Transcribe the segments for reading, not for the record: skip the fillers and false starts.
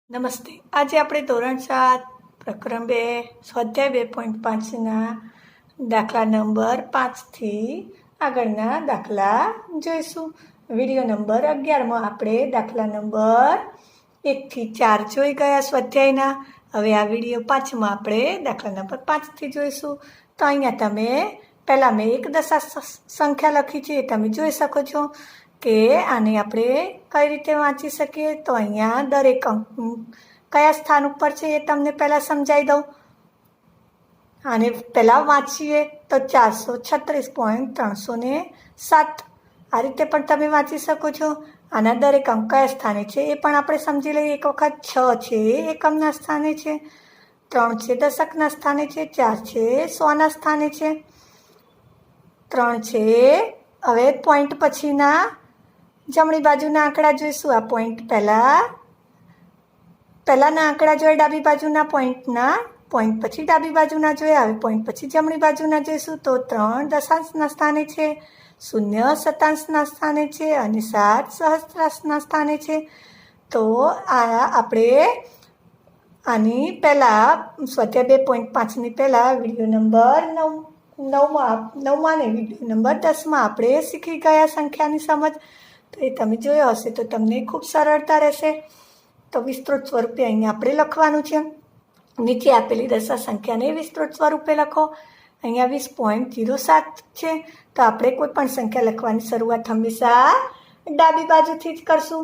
નમસ્તે. આજે આપણે ધોરણ 7 પ્રકરણ 2 સ્વાધ્યાય 2.5ના દાખલા નંબર 5થી આગળના દાખલા જોઈશું. વિડીયો નંબર 11માં આપણે દાખલા નંબર 1થી 4 જોઈ ગયા સ્વાધ્યાયના. હવે આ વિડીયો 5માં આપણે દાખલા નંબર 5થી જોઈશું. તો અહીંયા તમે પહેલાં મેં એક દશા સંખ્યા લખી છે એ તમે જોઈ શકો છો કે આને આપણે કઈ રીતે વાંચી શકીએ. તો અહીંયા દરેક અંક કયા સ્થાન ઉપર છે એ તમને પહેલાં સમજાવી દઉં. આને પહેલાં વાંચીએ તો 436.307 આ રીતે પણ તમે વાંચી શકો છો. આના દરેક અંક કયા સ્થાને છે એ પણ આપણે સમજી લઈએ. એક વખત 6 છે એ એકમના સ્થાને છે, 3 છે દશકના સ્થાને છે, 4 છે 100ના સ્થાને છે, 3 છે. હવે પોઈન્ટ પછીના જમણી બાજુના આંકડા જોઈશું. આ પોઈન્ટ પહેલાંના આંકડા જોઈએ ડાબી બાજુના પોઈન્ટ પછી ડાબી બાજુના જોઈએ. હવે પોઈન્ટ પછી જમણી બાજુના જોઈશું તો 3 દશાંશના સ્થાને છે, 0 શતાંશના સ્થાને છે અને 7 સહસ્ત્રાંશના સ્થાને છે. તો આ આપણે આની પહેલાં સ્વાધ્યાય 2.5ની પહેલાં વિડીયો નંબર 9માં ને વિડીયો નંબર 10માં આપણે શીખી ગયા સંખ્યાની સમજ. તો એ તમે જોયો હશે તો તમને ખૂબ સરળતા રહેશે. તો વિસ્તૃત સ્વરૂપે અહીંયા આપણે લખવાનું છે. નીચે આપેલી દશા સંખ્યાને વિસ્તૃત સ્વરૂપે લખો. અહીંયા 20.07 છે. તો આપણે કોઈ પણ સંખ્યા લખવાની શરૂઆત હંમેશા ડાબી બાજુથી જ કરશું.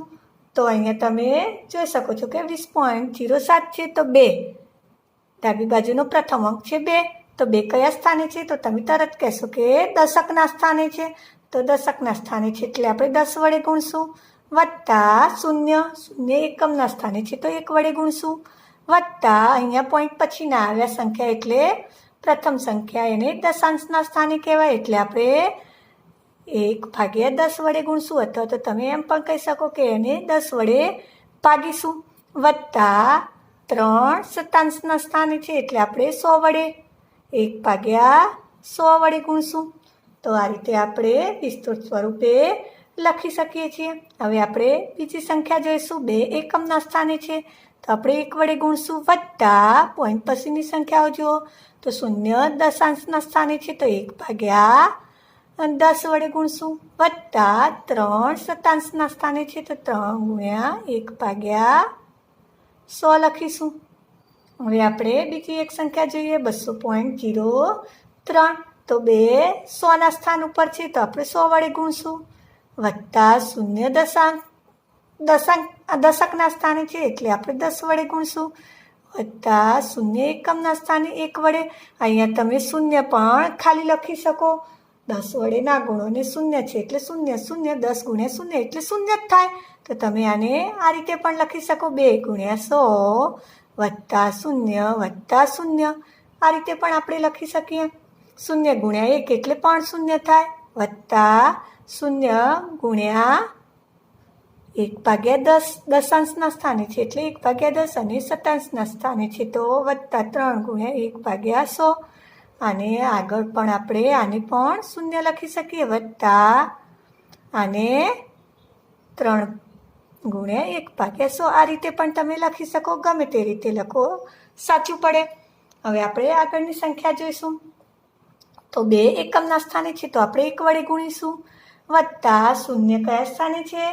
તો અહીંયા તમે જોઈ શકો છો કે 20.07 છે તો 2 ડાબી બાજુનો પ્રથમ અંક છે 2. તો 2 કયા સ્થાને છે? તો તમે તરત કહેશો કે દશકના સ્થાને છે. તો દશકના સ્થાને છે એટલે આપણે 10 વડે ગુણશું, વત્તા 0 એકમના સ્થાને છે તો 1 વડે ગુણશું, વત્તા અહીંયા પોઈન્ટ પછીના આવ્યા સંખ્યા એટલે પ્રથમ સંખ્યા એને દશાંશના સ્થાને કહેવાય એટલે આપણે 1/10 વડે ગુણશું. અથવા તો તમે એમ પણ કહી શકો કે એને 10 વડે ભાગીશું, વત્તા 3 શતાંશના સ્થાને છે એટલે આપણે 100 વડે 1/100 વડે ગુણશું. તો આ રીતે આપણે વિસ્તૃત સ્વરૂપે લખી શકીએ છીએ. હવે આપણે બીજી સંખ્યા જોઈશું. 2 એકમના સ્થાને છે તો આપણે 1 વડે ગુણશું, વત્તા પોઈન્ટ પછીની સંખ્યાઓ જુઓ તો 0 દશાંશના સ્થાને છે તો 1/10 વડે ગુણશું, વત્તા 3 શતાંશના સ્થાને છે તો 3 × 1/100 લખીશું. હવે આપણે બીજી એક સંખ્યા જોઈએ. 200.03 તો 2 100ના સ્થાન ઉપર છે તો આપણે 100 વડે ગુણશું, વત્તા 0 દશકના સ્થાને છે એટલે આપણે 10 વડે ગુણશું, વત્તા 0 એકમના સ્થાને 1 વડે. અહીંયા તમે 0 પણ ખાલી લખી શકો. 10 વડે ના ગુણો ને 0 છે એટલે 0 10 × 0 એટલે 0 જ થાય. તો તમે આને આ રીતે પણ લખી શકો. 2 × 100 વત્તા 0 વત્તા 0 આ રીતે પણ આપણે લખી શકીએ. 0 × 1 એટલે પણ 0 થાય, વત્તા 0 × 1/10 દશાંશના સ્થાને છે એટલે 1/10 અને શતાંશના સ્થાને છે તો વત્તા 3 × 1/100. અને આગળ પણ આપણે આને પણ 0 લખી શકીએ, વત્તા આને 3 × 1/100 આ રીતે પણ તમે લખી શકો. ગમે તે રીતે લખો, સાચું પડે. હવે આપણે આગળની સંખ્યા જોઈશું. તો 2 એકમના સ્થાને છે તો આપણે 1 વડે ગુણીશું, વત્તા 0 કયા સ્થાને છે?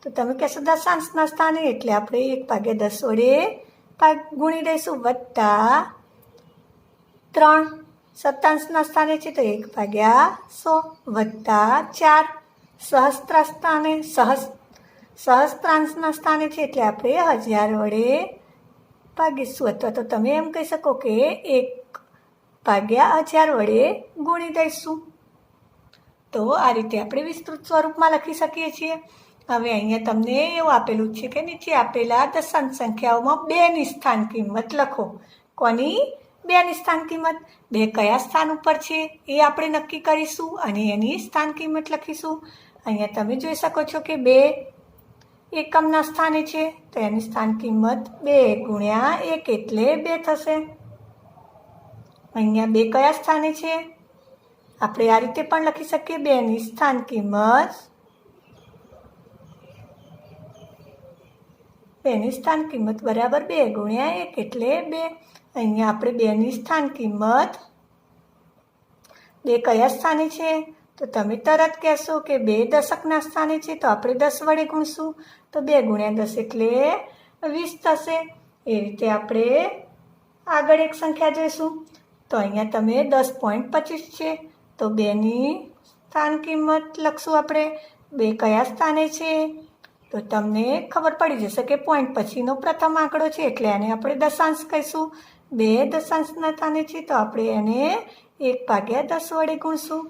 તો તમે કહેશો દશાંશના સ્થાને એટલે આપણે 1/10 વડે ગુણી દઈશું, વત્તા 3 શતાંશના સ્થાને છે તો 1/100, વત્તા 4 સહસ્ત્રાંશના સ્થાને છે એટલે આપણે 1000 વડે ભાગીશું. અથવા તો તમે એમ કહી શકો કે 1/1000 વડે ગુણી દઈશું. તો આ રીતે આપણે વિસ્તૃત સ્વરૂપમાં લખી શકીએ છીએ. હવે અહીંયા તમને એવું આપેલું છે કે નીચે આપેલા દશાંશ સંખ્યાઓમાં 2ની સ્થાન કિંમત લખો. કોની? 2ની સ્થાન કિંમત. 2 કયા સ્થાન ઉપર છે એ આપણે નક્કી કરીશું અને એની સ્થાન કિંમત લખીશું. અહીંયા તમે જોઈ શકો છો કે 2 એકમના સ્થાને છે તો એની સ્થાન કિંમત 2 × 1 એટલે 2 થશે. અહીંયા 2 કયા સ્થાને છે? આપણે આ રીતે પણ લખી શકીએ. 2ની સ્થાન કિંમત 2ની સ્થાન કિંમત બરાબર 2 ગુણ્યા 1 એટલે 2. અહીંયા આપણે 2ની સ્થાન કિંમત 2 કયા સ્થાને છે? તો તમે તરત કહેશો કે 2 દશકના સ્થાને છે, તો આપણે 10 વડે ગુણશું, તો 2 ગુણ્યા 10 એટલે 20 થશે. એ રીતે આપણે આગળ એક સંખ્યા જોઈશું. તો અહીંયા તમે 10.25 છે, તો 2ની સ્થાન કિંમત લખશું આપણે. 2 કયા સ્થાને છે? તો તમને ખબર પડી જશે કે પોઈન્ટ પછીનો પ્રથમ આંકડો છે, એટલે એને આપણે દશાંશ કહીશું. 2 દશાંશના સ્થાને છે, તો આપણે એને 1/10 વડે ગુણશું.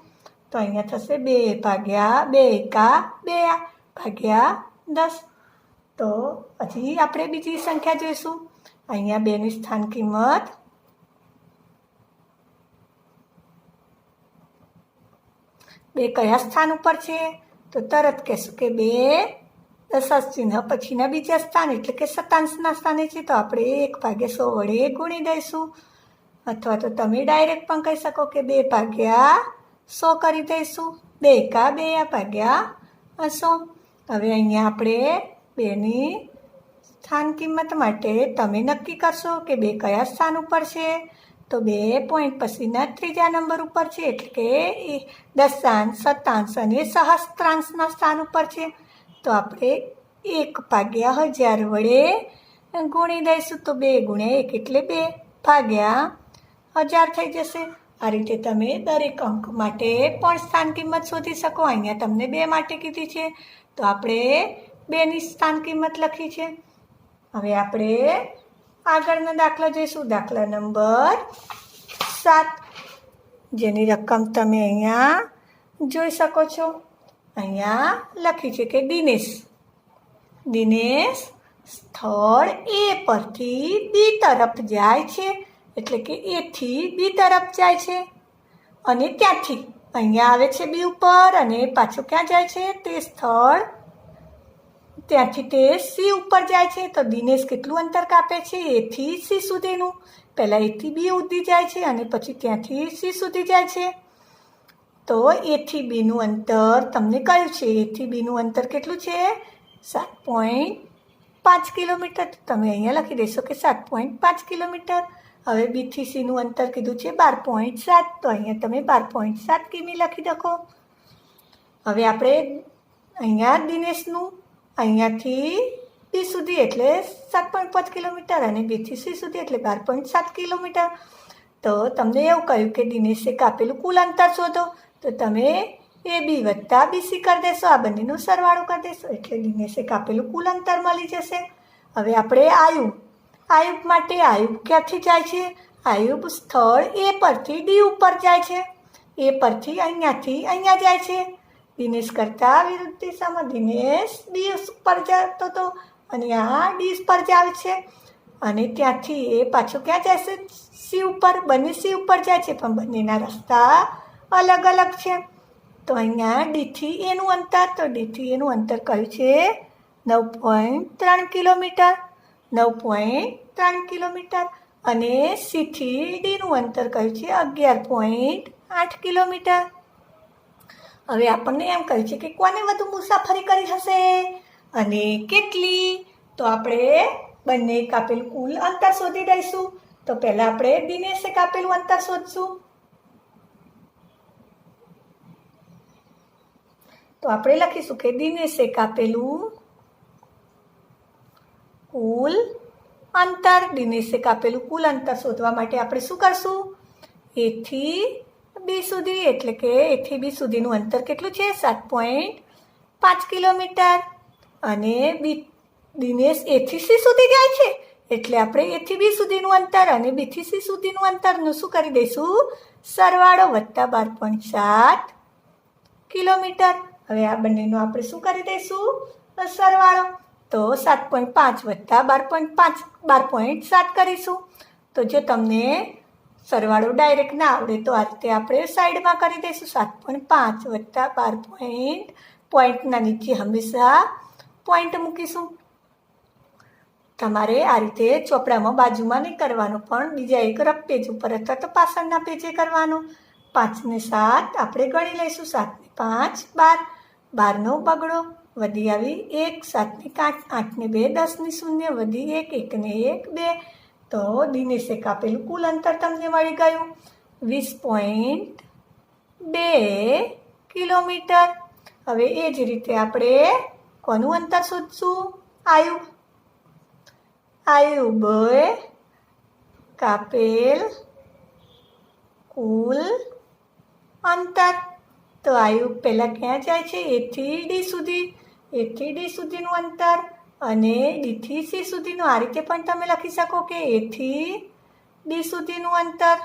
તો અહીંયા થશે 2 ભાગ્યા 2 એકા 2 ભાગ્યા 10. તો પછી આપણે બીજી સંખ્યા જોઈશું. અહીંયા 2ની સ્થાન કિંમત 2 કયા સ્થાન ઉપર છે? તો તરત કહેશું કે 2 દશાંશ ચિહ્ન પછીના બીજા સ્થાન એટલે કે શતાંશના સ્થાને છે, તો આપણે 1/100 વડે ગુણી દઈશું. અથવા તો તમે ડાયરેક્ટ પણ કહી શકો કે 2/100 કરી દઈશું. 2 એકા 2 ભાગ્યા 100. હવે અહીંયા આપણે 2ની સ્થાન કિંમત માટે તમે નક્કી કરશો કે 2 કયા સ્થાન ઉપર છે? તો 2 પોઈન્ટ પછીના ત્રીજા નંબર ઉપર છે, એટલે કે દશાંશ, શતાંશ અને સહસ્ત્રાંશના સ્થાન ઉપર છે. તો આપણે 1/1000 વડે ગુણી દઈશું. તો 2 ગુણ્યા 1 એટલે 2 ભાગ્યા 1000 થઈ જશે. આ રીતે તમે દરેક અંક માટે પણ સ્થાન કિંમત શોધી શકો. અહીંયા તમને 2 માટે કીધી છે, તો આપણે 2ની સ્થાન કિંમત લખી છે. હવે આપણે આગળનો દાખલો જોઈશું. દાખલા નંબર 7, જેની રકમ તમે અહીંયા જોઈ શકો છો. અહીંયા લખી છે કે દિનેશ સ્થળ એ પરથી બી તરફ જાય છે, એટલે કે એથી બી તરફ જાય છે, અને ત્યાંથી અહીંયા આવે છે બી ઉપર અને પાછું ક્યાં જાય છે? તે સ્થળ ત્યાંથી તે સી ઉપર જાય છે. તો દિનેશ કેટલું અંતર કાપે છે? એથી સી સુધીનું. પહેલાં એથી બી સુધી જાય છે અને પછી ત્યાંથી સી સુધી જાય છે. તો એથી બીનું અંતર તમને કયું છે? એથી બીનું અંતર કેટલું છે? 7.5 કિલોમીટર. તમે અહીંયા લખી દેશો કે 7.5 કિલોમીટર. હવે બીથી સીનું અંતર કીધું છે 12.7, તો અહીંયા તમે 12.7 કિમી લખી દો. હવે આપણે અહીંયા દિનેશનું અહીંયાથી બી સુધી એટલે 7.5 કિલોમીટર અને બીથી સી સુધી એટલે 12.7 કિલોમીટર. તો તમને એવું કહ્યું કે દિનેશે કાપેલું કુલ અંતર શોધો, તો તમે AB વત્તા BC કરી દેશો. આ બંનેનો સરવાળો કરી દેશો એટલે દિનેશે કાપેલું કુલ અંતર મળી જશે. હવે આપણે આયુબ માટે આયુબ ક્યાંથી જાય છે? આયુબ સ્થળ એ પરથી ડી ઉપર જાય છે. એ પરથી અહીંયાથી અહીંયા જાય છે. દિનેશ કરતાં વિરુદ્ધ દિશામાં. દિનેશ ડી ઉપર જતો હતો અને આ ડી પર જાય છે, અને ત્યાંથી એ પાછું ક્યાં જાય છે? સી ઉપર. બંને સી ઉપર જાય છે, પણ બંનેના રસ્તા અલગ અલગ છે. તો અહીંયા ડીથી એનું અંતર, તો ડીથી એનું અંતર કયું છે? 9.3 કિલોમીટર. 9.3 કિલોમીટર. અને સીથી ડીનું અંતર કયું છે? 11.8 કિલોમીટર. હવે આપણને એમ કહ્યું છે કે કોને વધુ મુસાફરી કરી હશે અને કેટલી? તો આપણે બંને કાપેલું કુલ અંતર શોધી દઈશું. તો પહેલાં આપણે દિનેશે કાપેલું અંતર શોધશું. તો આપણે લખીશું કે દિનેશે કાપેલું કુલ અંતર. દિનેશે કાપેલું કુલ અંતર શોધવા માટે આપણે શું કરશું? એથી બી સુધી, એટલે કે એથી બી સુધીનું અંતર કેટલું છે? 7.5 કિલોમીટર. અને દિનેશ એથી સી સુધી જાય છે, એટલે આપણે એથી બી સુધીનું અંતર અને બીથી સી સુધીનું અંતરનું શું કરી દઈશું? સરવાળો વત્તા 12.7 કિલોમીટર. હવે આ બંનેનો આપણે શું કરી દઈશું? સરવાળો. તો 7.5 વત્તા 12.7 કરીશું. તો જો તમને સરવાળો ડાયરેક્ટ ના આવડે તો આ રીતે આપણે સાઈડમાં કરી દઈશું. 7.5 વત્તા 12 પોઈન્ટના નીચે હંમેશા પોઈન્ટ મૂકીશું. તમારે આ રીતે ચોપડામાં બાજુમાં નહીં કરવાનું, પણ બીજા એક રફ પેજ ઉપર અથવા તો પાછળના પેજે કરવાનું. 5 ને 7 આપણે ગણી લઈશું. 7 ને 5 12. 12નો બગડો વધી આવી 1, 7 ને 8, 8 ને 2, 10 ને 0, વધી 1, 1 ને 1, 2. તો દિનેશે કાપેલું કુલ અંતર તમને મળી ગયું 20.2 કિલોમીટર. હવે એ જ રીતે આપણે કોનું અંતર શોધશું? આયુબે કાપેલ કુલ અંતર. તો આયુબ પહેલાં ક્યાં જાય છે? A થી D સુધી, A થી D સુધીનું અંતર અને D થી C સુધીનું. આ રીતે પણ તમે લખી શકો કે A થી D સુધીનું અંતર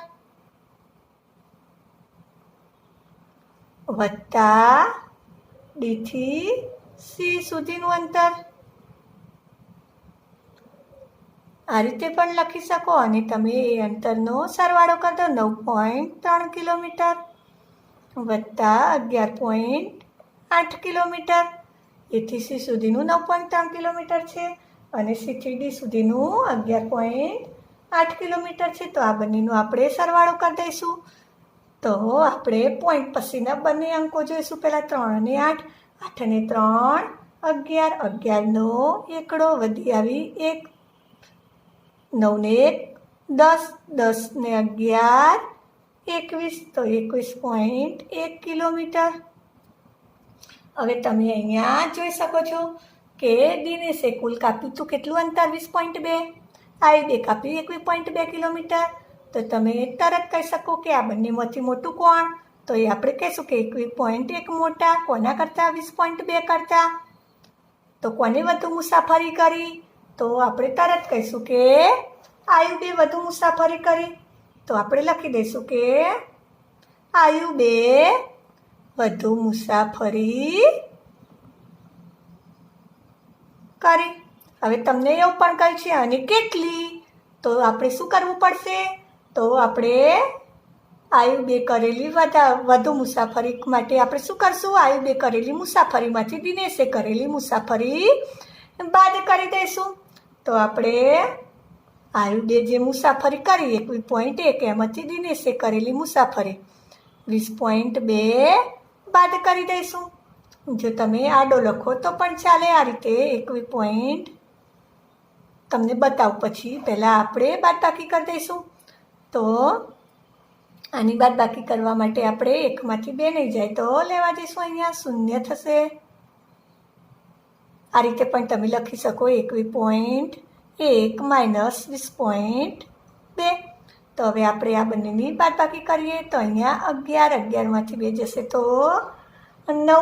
વત્તા D થી C સુધીનું અંતર. આ રીતે પણ લખી શકો અને તમે એ અંતરનો સરવાળો કરી દો. 9.3 કિલોમીટર વત્તા 11.8 કિલોમીટર. A થી C સુધીનું 9.3 કિલોમીટર છે અને C થી D સુધીનું 11.8 કિલોમીટર છે. તો આ બંનેનો આપણે સરવાળો કરી દઈશું. તો આપણે પોઈન્ટ પછીના બંને અંકો જોઈશું. પહેલાં 3 અને 8, 8 અને 3, 11, 11નો એકડો વધી આવી 1, 9 ને 1, 10, 10 ને 11, 21. તો 21.1 કિલોમીટર. હવે તમે અહીંયા જોઈ શકો છો કે દિનેશે કુલ કાપ્યું હતું કેટલું અંતર? 20.2. આયુબે કાપ્યું 21.2 કિલોમીટર. તો તમે તરત કહી શકો કે આ બંનેમાંથી મોટું કોણ? તો એ આપણે કહીશું કે 21.1 મોટા. કોના કરતાં? 20.2 કરતાં. તો કોને વધુ મુસાફરી કરી? તો આપણે તરત કહીશું કે આયુબે વધુ મુસાફરી કરી. તો આપણે લખી દઈશું કે આયુબે વધુ મુસાફરી કરી. હવે તમને એવું પણ કહ્યું છે અને કેટલી? તો આપણે શું કરવું પડશે? તો આપણે આયુબે કરેલી વધુ મુસાફરી માટે આપણે શું કરશું? આયુબે કરેલી મુસાફરીમાંથી દિનેશે કરેલી મુસાફરી બાદ કરી દઈશું. તો આપણે આયુબે જે મુસાફરી કરી 21.1 એમાંથી દિનેશે કરેલી મુસાફરી 20.2 બાદ કરી દઈશું. જો તમે આડો લખો તો પણ ચાલે. આ રીતે 21 તમને બતાવું પછી પહેલાં આપણે બાદબાકી કરી દઈશું. તો આની બાદબાકી કરવા માટે આપણે 1 માંથી 2 નહીં જાય તો લેવા જઈશું. અહીંયા 0 થશે. આ રીતે પણ તમે લખી શકો 21.1 માઇનસ 20.2. તો હવે આપણે આ બંનેની બાદબાકી કરીએ તો અહીંયા 11, 11માંથી 2 જશે તો 9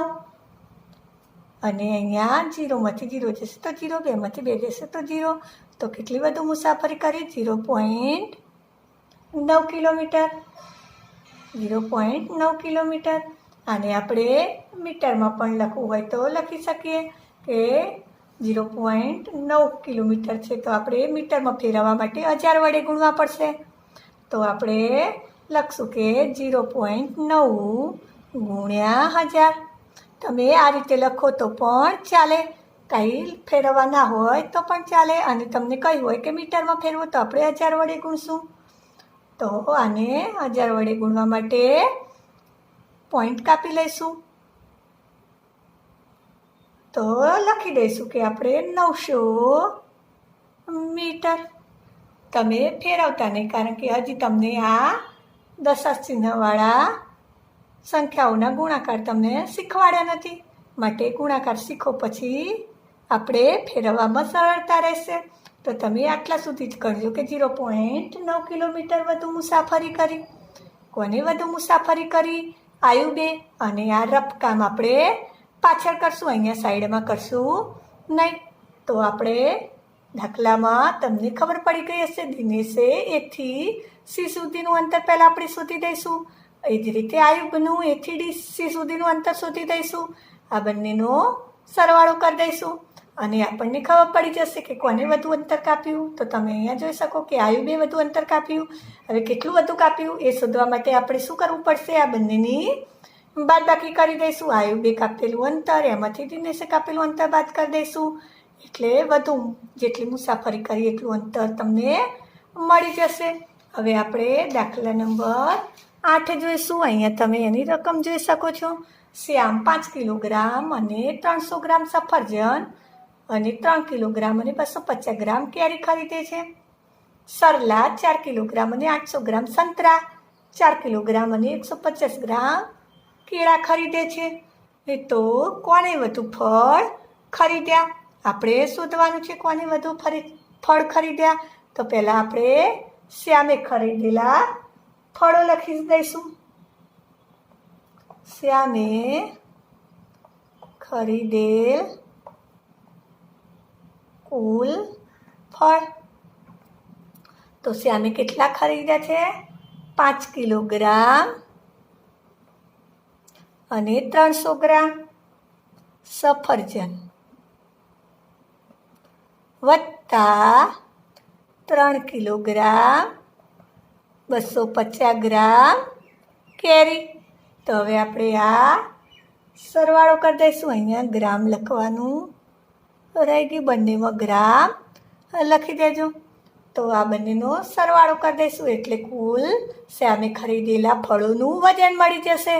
અને અહીંયા 0માંથી 0 જશે તો 0, 2માંથી 2 જશે તો 0. તો કેટલી વધુ મુસાફરી કરી? 0.9 કિલોમીટર. 0.9 કિલોમીટર. આને આપણે મીટરમાં પણ લખવું હોય તો લખી શકીએ કે 0.9 કિલોમીટર છે. તો આપણે મીટરમાં ફેરવવા માટે 1000 વડે ગુણવા પડશે. તો આપણે લખશું કે 0.9 ગુણ્યા 1000. તમે આ રીતે લખો તો પણ ચાલે. કંઈ ફેરવવા ના હોય તો પણ ચાલે. અને તમને કહ્યું હોય કે મીટરમાં ફેરવો તો આપણે 1000 વડે ગુણશું. તો આને 1000 વડે ગુણવા માટે પોઈન્ટ કાપી લઈશું. તો લખી દઈશું કે આપણે 900 મીટર. તમે ફેરવતા નહીં કારણ કે હજી તમને આ દશાંશ ચિહ્નવાળા સંખ્યાઓના ગુણાકાર તમને શીખવાડ્યા નથી. માટે ગુણાકાર શીખો પછી આપણે ફેરવવામાં સરળતા રહેશે. તો તમે આટલા સુધી જ કરજો કે 0.9 કિલોમીટર વધુ મુસાફરી કરી. કોને વધુ મુસાફરી કરી? આયુબે. અને આ રફ કામ આપણે પાછળ કરશું, અહીંયા સાઈડમાં કરશું નહીં. તો આપણે દાખલામાં તમને ખબર પડી ગઈ હશે. દિનેશે A થી C સુધીનું અંતર પહેલાં આપણે શોધી દઈશું. એ જ રીતે આયુબનું A થી D C સુધીનું અંતર શોધી દઈશું. આ બંનેનો સરવાળો કરી દઈશું અને આપણને ખબર પડી જશે કે કોને વધુ અંતર કાપ્યું. તો તમે અહીંયા જોઈ શકો કે આયુબે વધુ અંતર કાપ્યું. હવે કેટલું વધુ કાપ્યું એ શોધવા માટે આપણે શું કરવું પડશે? આ બંનેની બાદબાકી કરી દઈશું. આયુબે કાપેલું અંતર એમાંથી દિનેશે કાપેલું અંતર બાદ કરી દઈશું. એટલે વધુ જેટલી મુસાફરી કરી એટલું અંતર તમને મળી જશે. હવે આપણે દાખલા નંબર 8 જોઈશું. અહીંયા તમે એની રકમ જોઈ શકો છો. શ્યામ 5 કિલોગ્રામ અને 300 ગ્રામ સફરજન અને 3 કિલોગ્રામ અને 250 ગ્રામ કેરી ખરીદે છે. સરલા 4 કિલોગ્રામ અને 800 ગ્રામ સંતરા, 4 કિલોગ્રામ અને 150 ગ્રામ કેળા ખરીદે છે. તો કોને વધુ ફળ ખરીદ્યા? આપણે શોધવાનું છે કોને વધુ ફળ ખરીદ્યા. તો પહેલાં આપણે શ્યામે ખરીદેલા ફળો લખી દઈશું. શ્યામે ખરીદેલ કુલ ફળ. તો શ્યામે કેટલા ખરીદ્યા છે? 5 કિલોગ્રામ અને 300 ગ્રામ સફરજન વત્તા 3 કિલોગ્રામ 250 ગ્રામ કેરી. તો હવે આપણે આ સરવાળો કરી દઈશું. અહીંયા ગ્રામ લખવાનું રહી ગયું, બંનેમાં ગ્રામ લખી દેજો. તો આ બંનેનો સરવાળો કરી દઈશું એટલે કુલ શ્યામે ખરીદેલા ફળોનું વજન મળી જશે.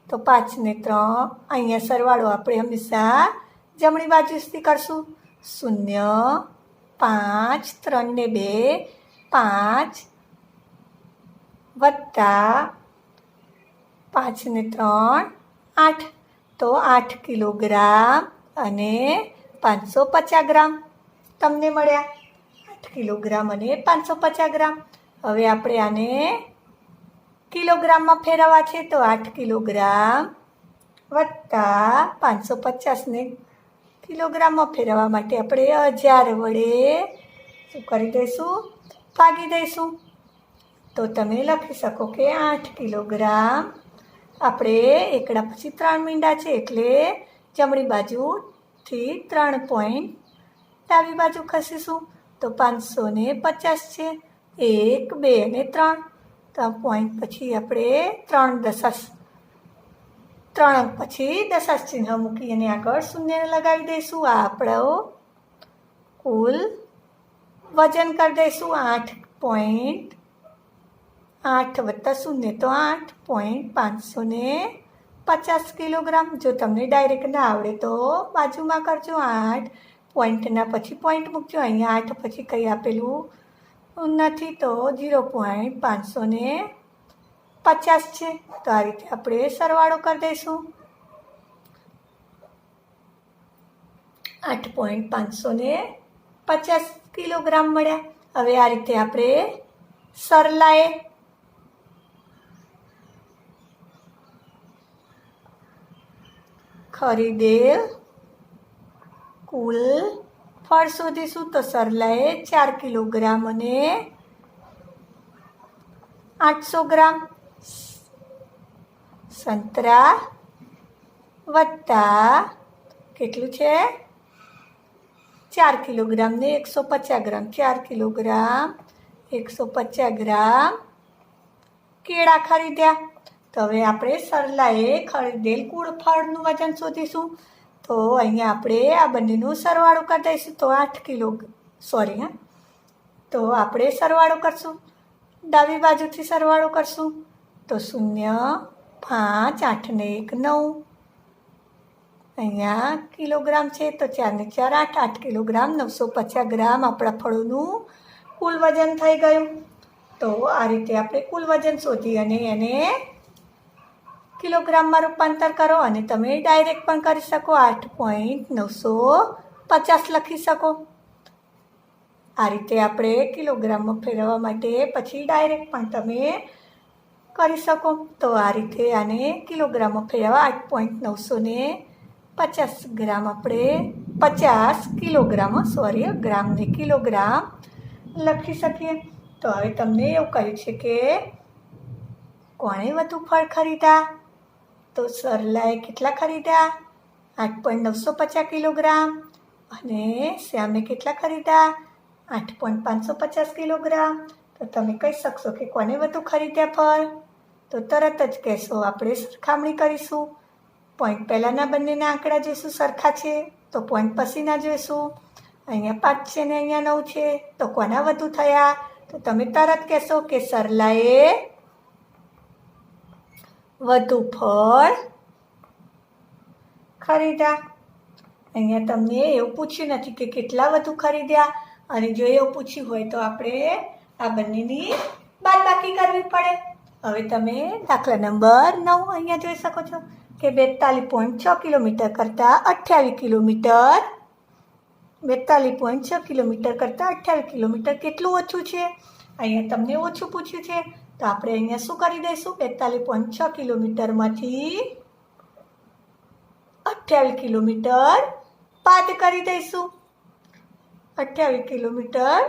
તો 5 ને 3 અહીંયા સરવાળો આપણે હંમેશા જમણી બાજુથી કરશું. 0, 5, 3 ને 2, 5 વત્તા 5 ને 3, 8. તો 8 કિલોગ્રામ અને 550 ગ્રામ તમને મળ્યા. 8 કિલોગ્રામ અને 550 ગ્રામ. હવે આપણે આને કિલોગ્રામમાં ફેરવવા છે. તો 8 કિલોગ્રામ વત્તા 550ને કિલોગ્રામમાં ફેરવવા માટે આપણે 1000 વડે શું કરી દઈશું? ભાગી દઈશું. તો તમે લખી શકો કે 8 કિલોગ્રામ. આપણે એકડા પછી 3 મીંડા છે એટલે જમણી બાજુથી 3 પોઈન્ટ ડાબી બાજુ ખસીશું. તો 550 છે. 1, 2 અને 3. તો પોઈન્ટ પછી આપણે 3 દશાંશ 3 અંક પછી દશાંશ ચિહ્ન મૂકી અને આગળ શૂન્ય લગાવી દઈશું. આ આપણો કુલ વજન કરી દઈશું. 8 વત્તા 0 તો 8.550 કિલોગ્રામ. જો તમને ડાયરેક્ટ ના આવડે તો બાજુમાં કરજો. 8 પોઈન્ટના પછી પોઈન્ટ મૂકજો. અહીંયા 8 પછી કંઈ આપેલું નથી તો 0.550 છે. તો આ રીતે આપણે સરવાળો કરી દઈશું. 8.550 કિલોગ્રામ મળ્યા. હવે આ રીતે આપણે સરલાએ ખરીદેલ કુલ ફળ શોધીશું. તો સરલાએ 4 કિલોગ્રામ અને 800 ગ્રામ સંતરા વત્તા કેટલું છે? 4 કિલોગ્રામ ને 150 ગ્રામ. 4 કિલોગ્રામ 150 ગ્રામ કેળા ખરીદ્યા. તો હવે આપણે સરલાએ ખરીદેલ કુલ ફળનું વજન શોધીશું. તો અહીંયા આપણે આ બંનેનું સરવાળો કરી દઈશું. તો 8 કિલો તો આપણે સરવાળો કરશું. ડાબી બાજુથી સરવાળો કરશું. તો 0, 5, 8 ને 1, 9. અહીંયા કિલોગ્રામ છે તો 4 ને 4, 8. 8 કિલોગ્રામ 950 ગ્રામ આપણા ફળોનું કુલ વજન થઈ ગયું. તો આ રીતે આપણે કુલ વજન શોધી અને એને કિલોગ્રામમાં રૂપાંતર કરો અને તમે ડાયરેક્ટ પણ કરી શકો. 8.950 લખી શકો. આ રીતે આપણે કિલોગ્રામમાં ફેરવવા માટે પછી ડાયરેક્ટ પણ તમે કરી શકો. તો આ રીતે આને કિલોગ્રામમાં ફેરવવા 8.950 ગ્રામ આપણે 50 કિલોગ્રામ ગ્રામ ને કિલોગ્રામ લખી શકીએ. તો હવે તમને એવું કહ્યું છે કે કોણે વધુ ફળ ખરીદ્યા? તો સરલાએ કેટલા ખરીદ્યા? 8.950 કિલોગ્રામ. અને શ્યામે કેટલા ખરીદ્યા? 8.550 કિલોગ્રામ. તો તમે કહી શકશો કે કોને વધુ ખરીદ્યા ફળ? તો તરત જ કહેશો. આપણે સરખામણી કરીશું. પોઈન્ટ પહેલાંના બંનેના આંકડા જોઈશું સરખા છે તો પોઈન્ટ પછીના જોઈશું. અહીંયા 5 છે ને અહીંયા 9 છે તો કોના વધુ થયા? તો તમે તરત કહેશો કે સરલાએ વધુ ફળ ખરીદ્યા. અહીંયા તમને એવું પૂછ્યું નથી કે કેટલા વધુ ખરીદ્યા, અને જો એવું પૂછ્યું હોય તો આપણે આ બંનેની બાદબાકી કરવી પડે. હવે તમે દાખલા નંબર 9 અહીંયા જોઈ શકો છો કે 42.6 કિલોમીટર કરતાં 28 કિલોમીટર 42.6 કિલોમીટર કરતાં 28 કિલોમીટર કેટલું ઓછું છે? અહીંયા તમને ઓછું પૂછ્યું છે તો આપણે અહીંયા શું કરી દઈશું? 42.6 કિલોમીટરમાંથી 28 કિલોમીટર બાદ કરી દઈશું. 28 કિલોમીટર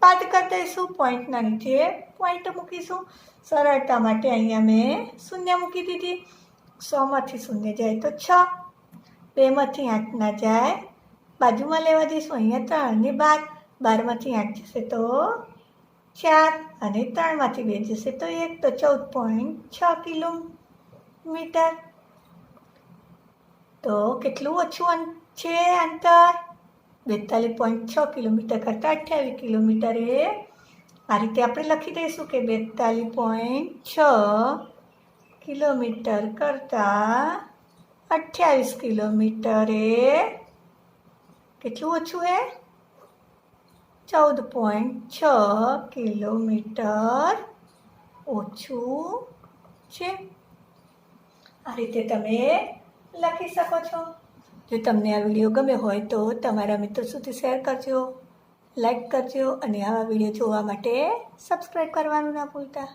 બાદ કરી દઈશું. પોઈન્ટના નીચે પોઈન્ટ મૂકીશું. સરળતા માટે અહીંયા મેં શૂન્ય મૂકી દીધી. 100માંથી શૂન્ય જાય તો 6, 2માંથી 8 ના જાય, બાજુમાં લેવા દઈશું. અહીંયા 3 ને 12, 12માંથી 8 જશે તો 4, અને 3માંથી 2 જશે તો 1, તો 14.6 કિલોમીટર. તો કેટલું ઓછું છે અંતર? 42.6 કિલોમીટર કરતાં 28 કિલોમીટર. એ આ રીતે આપણે લખી દઈશું કે 42.6 કિલોમીટર કરતાં 28 કિલોમીટર એ કેટલું ઓછું હે? 14.6 કિલોમીટર ઓછું છે. આ રીતે તમે લખી શકો છો. જો તમને આ વિડીયો ગમ્યો હોય તો તમારા મિત્રો સુધી શેર કરજો, લાઈક કરજો, અને આવા વિડીયો જોવા માટે સબસ્ક્રાઈબ કરવાનું ના ભૂલતા.